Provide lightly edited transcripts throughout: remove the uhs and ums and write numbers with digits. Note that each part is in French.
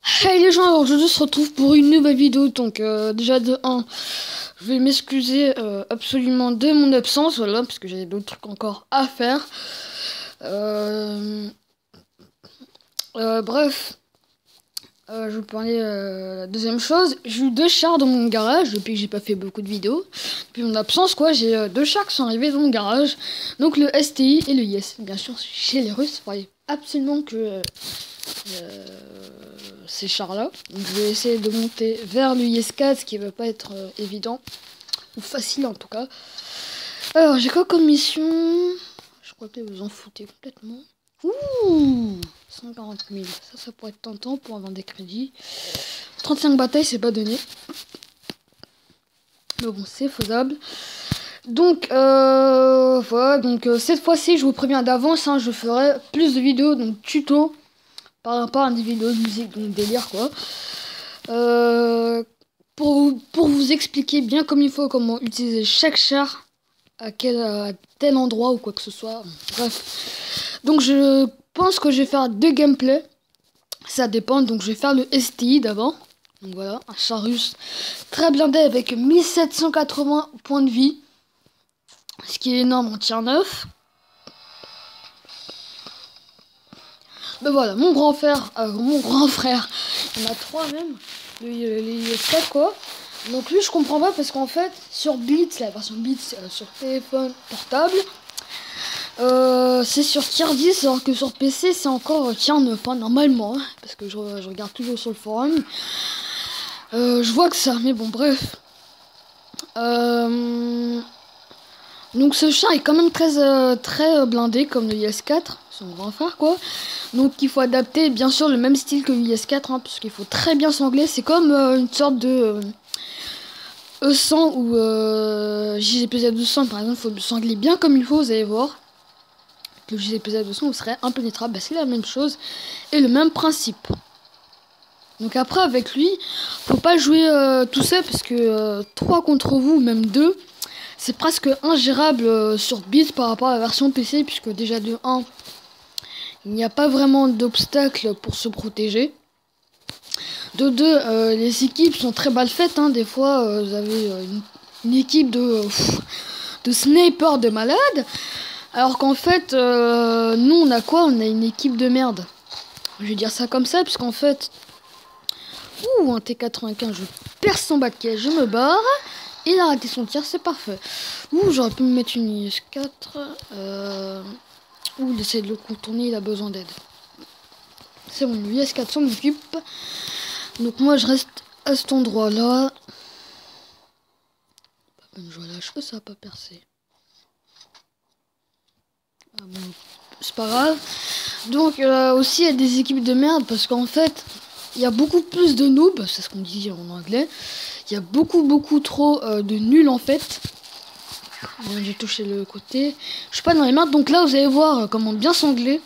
Hey les gens, alors aujourd'hui on se retrouve pour une nouvelle vidéo. Donc déjà de 1, je vais m'excuser absolument de mon absence, voilà, parce que j'ai d'autres trucs encore à faire. Euh, bref, je vais vous parler la deuxième chose. J'ai eu deux chars dans mon garage depuis que j'ai pas fait beaucoup de vidéos. Depuis mon absence, quoi, j'ai deux chars qui sont arrivés dans mon garage. Donc le STI et le IS. Bien sûr, chez les Russes, il fallait absolument que ces chars-là. Donc je vais essayer de monter vers le IS-4, ce qui va pas être évident. Ou facile en tout cas. Alors j'ai quoi comme mission? Je crois que vous en foutez complètement. Ouh, 140 000. Ça pourrait être tentant pour avoir des crédits. 35 batailles, c'est pas donné. Mais bon, c'est faisable. Donc, voilà. Donc, cette fois-ci, je vous préviens d'avance, hein, je ferai plus de vidéos, donc tuto, par rapport à des vidéos de musique, donc délire, quoi. Pour vous expliquer bien comme il faut comment utiliser chaque char à tel endroit ou quoi que ce soit. Bref. Donc je pense que je vais faire deux gameplays. Ça dépend. Donc je vais faire le STI d'abord. Donc voilà, un char russe très blindé avec 1780 points de vie. Ce qui est énorme en tir neuf. Ben voilà, mon grand frère, il y en a trois même. Les quatre quoi. Donc lui je comprends pas parce qu'en fait sur Beats, la version Beats sur téléphone portable, c'est sur tier 10 alors que sur PC c'est encore tier 9 hein, normalement, hein, parce que je regarde toujours sur le forum. Je vois que ça, mais bon bref. Donc ce char est quand même très blindé comme le IS-4, son grand frère quoi. Donc il faut adapter bien sûr le même style que le IS-4 hein, puisqu'il faut très bien sangler. C'est comme une sorte de E100 ou JGPZ-200 par exemple, il faut le sangler bien comme il faut, vous allez voir. Le JGPZ-200 vous serez impénétrable, bah, c'est la même chose et le même principe. Donc après avec lui, faut pas jouer tout seul parce que 3 contre vous, même 2, c'est presque ingérable sur Beat par rapport à la version PC puisque déjà de 1, il n'y a pas vraiment d'obstacle pour se protéger. De 2, les équipes sont très mal faites, hein. Des fois vous avez une équipe de snipers de malades, alors qu'en fait nous on a quoi? On a une équipe de merde. Je vais dire ça comme ça puisqu'en fait un T95, je perce son bas de caisse, je me barre. Il a raté son tir, c'est parfait. J'aurais pu me mettre une IS-4. Il essaie de le contourner, il a besoin d'aide. C'est bon, l'IS-4 s'en occupe. Donc moi, je reste à cet endroit-là. Pas même jouer à la cheveux, ça va pas percer. Ah bon, c'est pas grave. Donc aussi, il y a des équipes de merde parce qu'en fait, il y a beaucoup plus de noobs, c'est ce qu'on dit en anglais. Il y a beaucoup trop de nuls en fait. J'ai touché le côté. Je suis pas dans les mains, donc là vous allez voir comment bien sangler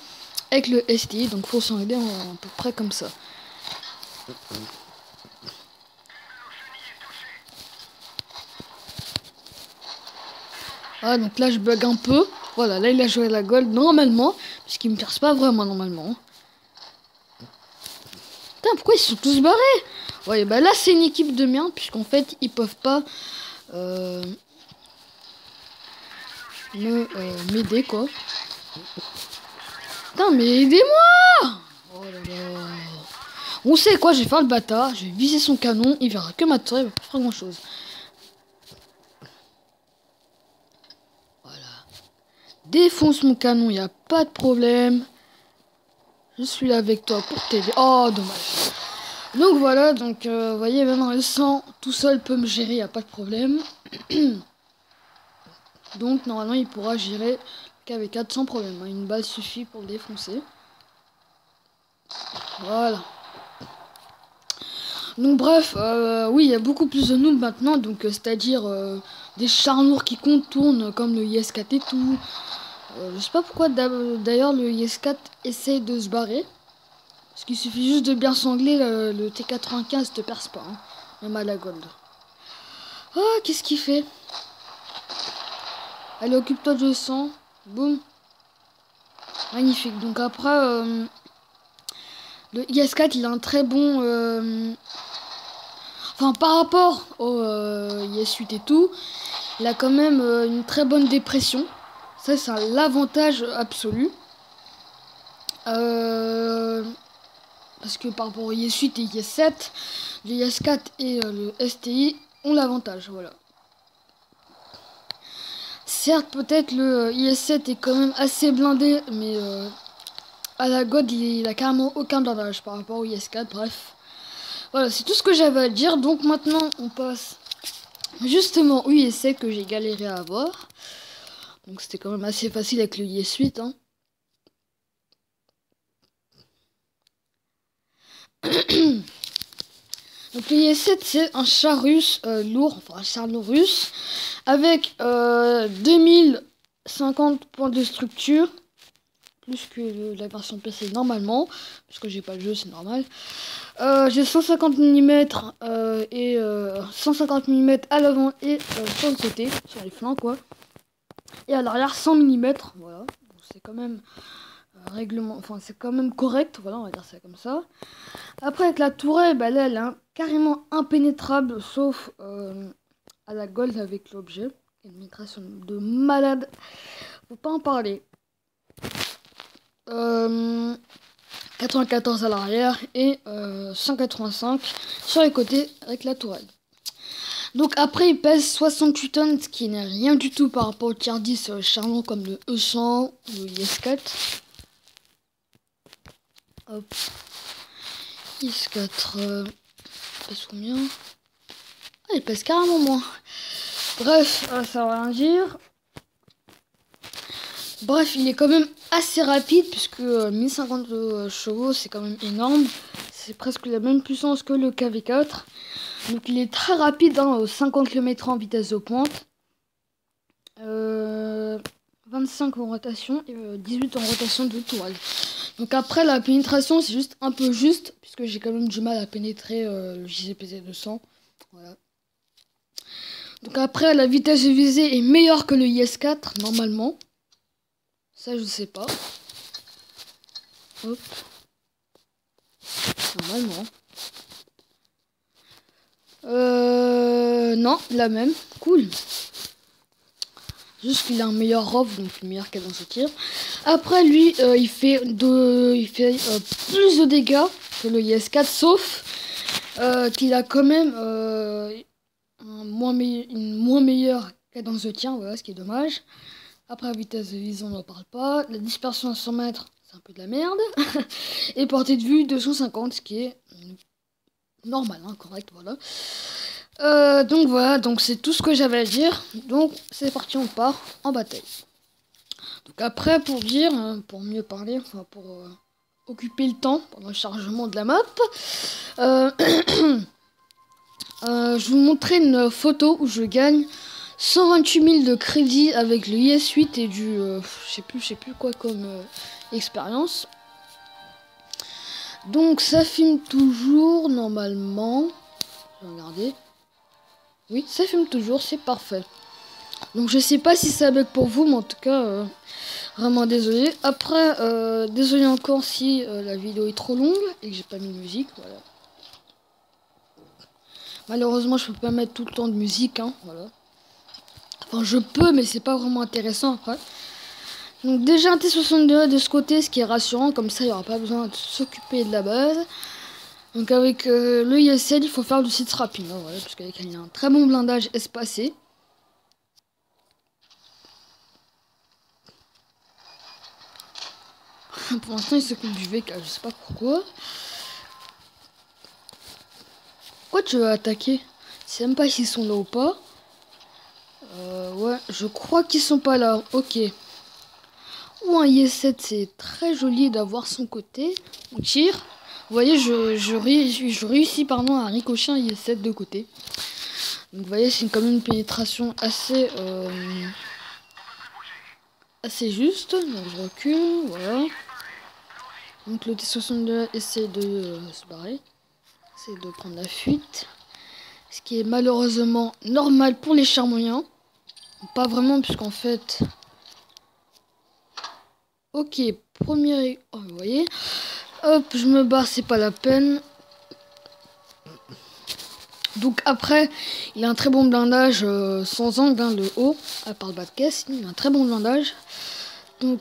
avec le STI. Donc faut sangler à peu près comme ça. Voilà, donc là je bug un peu. Voilà, là il a joué la gold normalement, puisqu'il me perce pas vraiment normalement. Putain, pourquoi ils sont tous barrés? Ouais, bah là c'est une équipe de merde, puisqu'en fait ils peuvent pas m'aider quoi. Putain, mais aidez-moi! Oh là là. On sait quoi, je vais faire le bâtard, je vais viser son canon, il verra que ma tour, il va pas faire grand chose. Voilà. Défonce mon canon, il n'y a pas de problème. Je suis là avec toi pour t'aider. Oh, dommage. Donc voilà, donc vous voyez, maintenant le sang tout seul peut me gérer, il n'y a pas de problème. Donc normalement il pourra gérer qu'avec 4 sans problème. Une balle suffit pour le défoncer. Voilà. Donc bref, oui, il y a beaucoup plus de noobs maintenant, donc c'est-à-dire des chars lourds qui contournent comme le IS-4 et tout. Je sais pas pourquoi d'ailleurs le IS-4 essaye de se barrer. Parce qu'il suffit juste de bien sangler, le T95 te perce pas, hein, même à la gold. Oh, qu'est-ce qu'il fait? Allez, occupe-toi de sang. Boum. Magnifique. Donc après, Le IS4, il a un très bon... Enfin, par rapport au IS8 et tout, il a quand même une très bonne dépression. Ça, c'est l'avantage absolu. Parce que par rapport au IS8 et IS7, le IS4 et le STI ont l'avantage, voilà. Certes, peut-être le IS7 est quand même assez blindé, mais à la God, il a carrément aucun blindage par rapport au IS4, bref. Voilà, c'est tout ce que j'avais à dire, donc maintenant, on passe justement au IS7 que j'ai galéré à avoir. Donc c'était quand même assez facile avec le IS8, hein. Donc le IS-7 c'est un char russe lourd, enfin un char lourd russe, avec 2050 points de structure, plus que la version PC normalement, parce que j'ai pas le jeu, c'est normal. J'ai 150 mm et 150 mm à l'avant et sur le côté, sur les flancs quoi. Et à l'arrière 100 mm, voilà, c'est quand même règlement, enfin c'est quand même correct, voilà, on va dire ça comme ça. Après avec la tourelle, bah là elle est carrément impénétrable, sauf à la gold avec l'objet. Une migration de malade, faut pas en parler. 94 à l'arrière et 185 sur les côtés avec la tourelle. Donc après il pèse 68 tonnes, ce qui n'est rien du tout par rapport au tier 10 charmant comme le E100 ou le IS4. Hop. IS4 pèse combien? Ah, il pèse carrément moins. Bref, ça va rien dire. Bref, il est quand même assez rapide puisque 1050 chevaux c'est quand même énorme. C'est presque la même puissance que le KV4. Donc il est très rapide, hein, aux 50 km en vitesse de pointe. 25 en rotation et 18 en rotation de tourelle. Donc après la pénétration c'est juste un peu juste puisque j'ai quand même du mal à pénétrer le JCPZ 200. Voilà. Donc après la vitesse de visée est meilleure que le IS4 normalement. Ça je sais pas. Hop. Normalement. Non, la même. Cool. Juste qu'il a un meilleur ROV, donc une meilleure cadence au tir. Après lui, il fait plus de dégâts que le IS4, sauf qu'il a quand même une moins meilleure cadence de tir, voilà, ce qui est dommage. Après la vitesse de vision, on n'en parle pas. La dispersion à 100 mètres, c'est un peu de la merde. Et portée de vue 250, ce qui est normal, hein, correct, voilà. Donc voilà, donc c'est tout ce que j'avais à dire. Donc c'est parti, on part en bataille. Donc après, pour dire, pour mieux parler, enfin pour occuper le temps pendant le chargement de la map, je vous montrer une photo où je gagne 128 000 de crédit avec le IS8 et du je sais plus quoi comme expérience. Donc ça filme toujours normalement. Je vais regarder. Oui, ça filme toujours, c'est parfait. Donc je sais pas si ça bug pour vous, mais en tout cas, vraiment désolé. Après, désolé encore si la vidéo est trop longue et que j'ai pas mis de musique, voilà. Malheureusement, je peux pas mettre tout le temps de musique, hein, voilà. Enfin, je peux, mais c'est pas vraiment intéressant après. Donc déjà un T62 de ce côté, ce qui est rassurant, comme ça il n'y aura pas besoin de s'occuper de la base. Donc avec le IS-7, il faut faire du site rapide, hein, voilà, parce qu'avec il y a un très bon blindage espacé. Pour l'instant il s'occupe du VK, je sais pas pourquoi. Pourquoi tu veux attaquer? Je sais même pas s'ils sont là ou pas. Ouais, je crois qu'ils sont pas là, ok. Ou un IS-7, c'est très joli d'avoir son côté. On tire. Vous voyez, je réussis pardon, à ricocher un IS-7 de côté. Donc vous voyez, c'est quand même une pénétration assez juste. Donc je recule, voilà. Donc le T-62 essaie de se barrer. Essaie de prendre la fuite. Ce qui est malheureusement normal pour les chars moyens. Pas vraiment, puisqu'en fait... Ok, premier... Oh, vous voyez. Hop, je me barre, c'est pas la peine. Donc après, il a un très bon blindage sans angle, hein, le haut, à part le bas de caisse, il a un très bon blindage. Donc,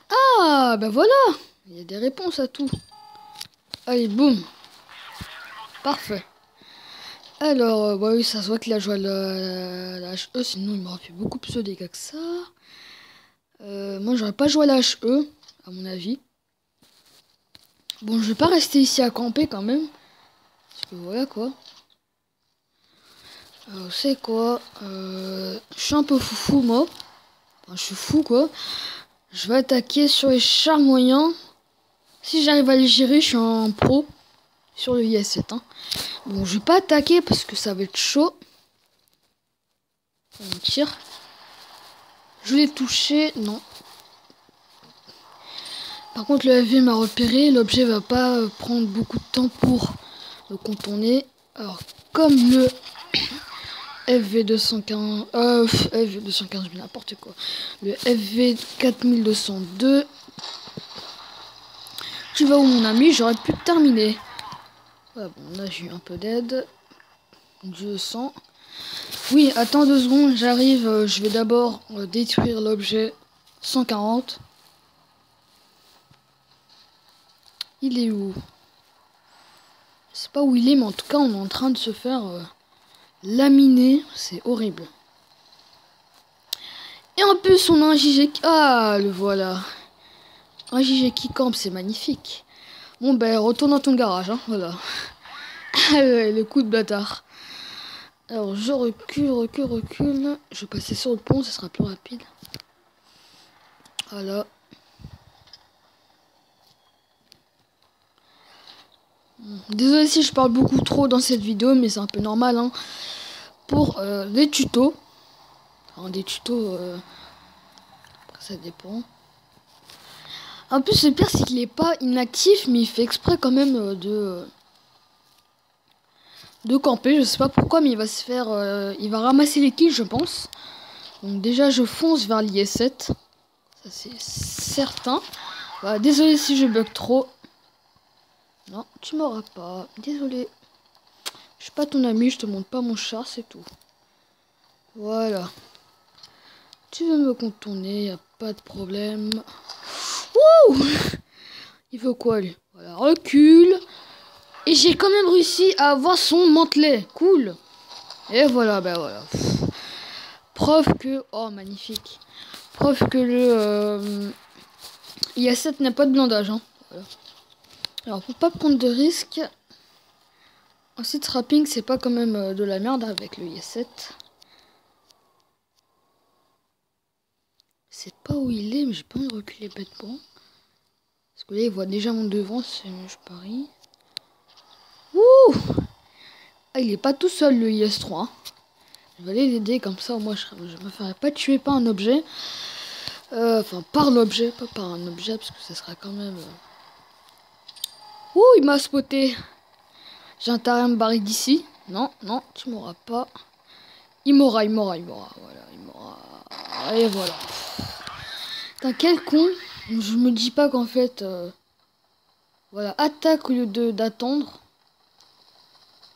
ah, bah voilà, il y a des réponses à tout. Allez, boum, parfait. Alors, bah oui, ça se voit qu'il a joué à la HE, sinon il m'aurait fait beaucoup plus de dégâts que ça. Moi, j'aurais pas joué à la HE, à mon avis. Bon, je vais pas rester ici à camper quand même. Parce que voilà quoi. Vous savez quoi, je suis un peu foufou moi. Enfin, je suis fou quoi. Je vais attaquer sur les chars moyens. Si j'arrive à les gérer, je suis un pro sur le IS-7. Hein. Bon, je vais pas attaquer parce que ça va être chaud. On tire. Je l'ai touché, non. Par contre, le FV m'a repéré. L'objet va pas prendre beaucoup de temps pour le contourner. Alors, comme le FV215, FV215, n'importe quoi. Le FV4202. Tu vas où mon ami? J'aurais pu terminer. Ouais, bon, là j'ai eu un peu d'aide. Dieu sent. Oui, attends 2 secondes, j'arrive. Je vais d'abord détruire l'objet 140. Il est où? Je sais pas où il est, mais en tout cas, on est en train de se faire laminer. C'est horrible. Et en plus, on a un JG. Ah, le voilà. Un JG qui campe, c'est magnifique. Bon, ben, retourne dans ton garage, hein, voilà. Le coup de bâtard. Alors, je recule. Je vais passer sur le pont, ça sera plus rapide. Voilà. Désolé si je parle beaucoup trop dans cette vidéo, mais c'est un peu normal, hein. Pour des tutos. Enfin, des tutos... Après, ça dépend. En plus, le pire, c'est qu'il est pas inactif, mais il fait exprès quand même de camper. Je sais pas pourquoi, mais il va se faire... il va ramasser les kills, je pense. Donc déjà, je fonce vers l'IS-7. Ça, c'est certain. Voilà, désolé si je bug trop. Non, tu m'auras pas. Désolé. Je suis pas ton ami, je te montre pas mon char, c'est tout. Voilà. Tu veux me contourner, y a pas de problème. Wouh! Il veut quoi, lui? Voilà, recule. Et j'ai quand même réussi à avoir son mantelet. Cool. Et voilà, ben voilà. Preuve que... Oh, magnifique. Preuve que le IS-7 n'a pas de blindage. Hein. Voilà. Alors, pour pas prendre de risques... Ensuite, trapping, c'est pas quand même de la merde avec le IS-7. C'est pas où il est, mais j'ai pas envie de reculer bêtement. Parce que là, il voit déjà mon devant, je parie. Ouh! Ah, il est pas tout seul, le IS-3. Hein. Je vais aller l'aider, comme ça, moi, je me ferai pas tuer par un objet. Enfin, par l'objet, pas par un objet, parce que ça sera quand même... Ouh, il m'a spoté. J'ai intérêt à me barrer d'ici. Non, non, tu m'auras pas. Il m'aura, voilà, il m'aura. Et voilà. Putain, quel con. Je me dis pas qu'en fait... Voilà, attaque au lieu d'attendre.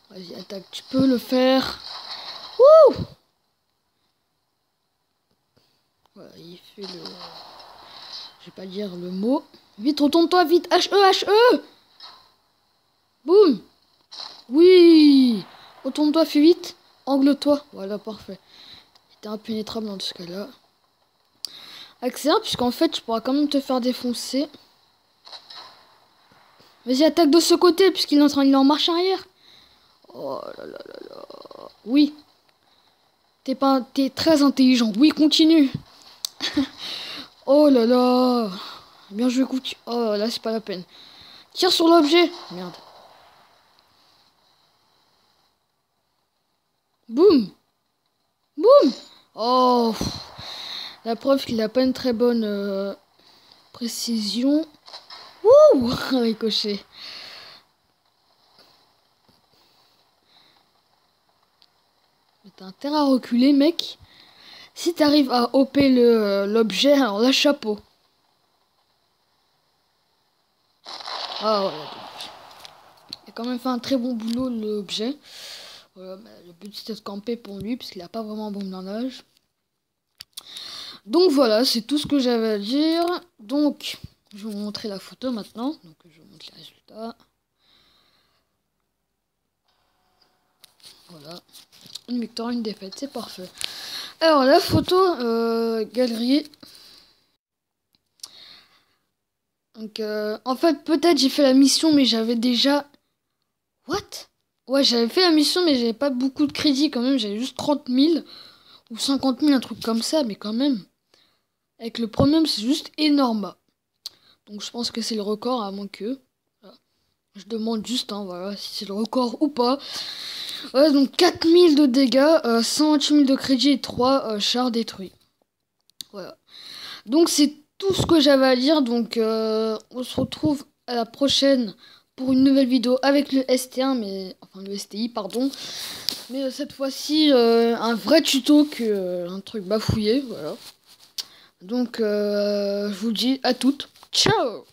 Vas-y, attaque, tu peux le faire. Wouh! Voilà, il fait le... Je vais pas dire le mot. Vite, retourne-toi, vite. HE! Boum! Oui! Retourne-toi, fais vite. Angle-toi. Voilà, parfait. Il était impénétrable dans ce cas-là. Accélère, puisqu'en fait, tu pourras quand même te faire défoncer. Vas-y, attaque de ce côté, puisqu'il est en marche arrière. Oh là là là là. Oui. T'es très intelligent. Oui, continue. Oh là là. Bien joué, coup. Oh là, c'est pas la peine. Tire sur l'objet. Merde. Boum. Boum. Oh. La preuve qu'il n'a pas une très bonne précision. Ouh. Ricochet. T'as intérêt à reculer, mec. Si t'arrives à OP l'objet, alors là, chapeau. Ah voilà, donc. Il a quand même fait un très bon boulot l'objet. Voilà, bah, le but c'était de camper pour lui, parce qu'il a pas vraiment un bon blindage. Donc voilà, c'est tout ce que j'avais à dire. Donc, je vais vous montrer la photo maintenant. Donc je vous montre les résultats. Voilà. Une victoire, une défaite, c'est parfait. Alors la photo, galerie. Donc en fait peut-être j'ai fait la mission mais j'avais déjà... What? Ouais, j'avais fait la mission mais j'avais pas beaucoup de crédit quand même. J'avais juste 30 000 ou 50 000, un truc comme ça. Mais quand même, avec le premium c'est juste énorme. Donc je pense que c'est le record à moins que... Voilà. Je demande juste voilà, si c'est le record ou pas. Ouais, donc 4000 de dégâts, 128 000 de crédit et 3 chars détruits. Voilà. Donc c'est tout ce que j'avais à dire. Donc on se retrouve à la prochaine pour une nouvelle vidéo avec le ST1, mais enfin le STI, pardon. Mais cette fois-ci, un vrai tuto que un truc bafouillé. Voilà. Donc je vous dis à toutes. Ciao!